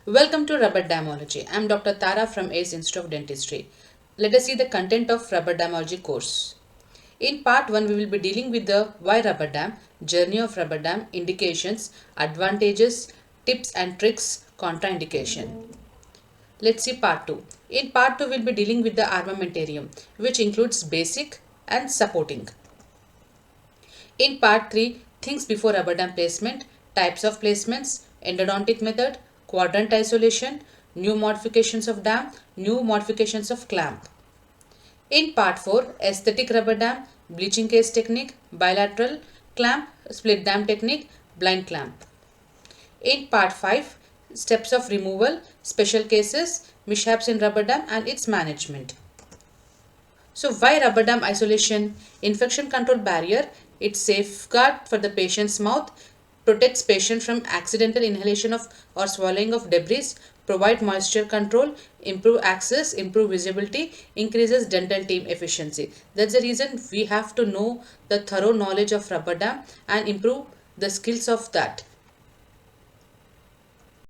Welcome to Rubberdamology. I am Dr. Tara from ACE Institute of Dentistry. Let us see the content of Rubberdamology course. In part 1, we will be dealing with the why Rubberdam, journey of Rubberdam, indications, advantages, tips and tricks, contraindication. Let's see part 2. In part 2, we will be dealing with the Armamentarium, which includes basic and supporting. In part 3, things before Rubberdam placement, types of placements, endodontic method, quadrant isolation, new modifications of dam, new modifications of clamp. In part 4, aesthetic rubber dam, bleaching case technique, bilateral clamp, split dam technique, blind clamp. In part 5, steps of removal, special cases, mishaps in rubber dam and its management. So why rubber dam isolation? Infection control barrier. It safeguard for the patient's mouth, protects patient from accidental inhalation of or swallowing of debris, provide moisture control, improve access, improve visibility, increases dental team efficiency. That's the reason we have to know the thorough knowledge of rubber dam and improve the skills of that.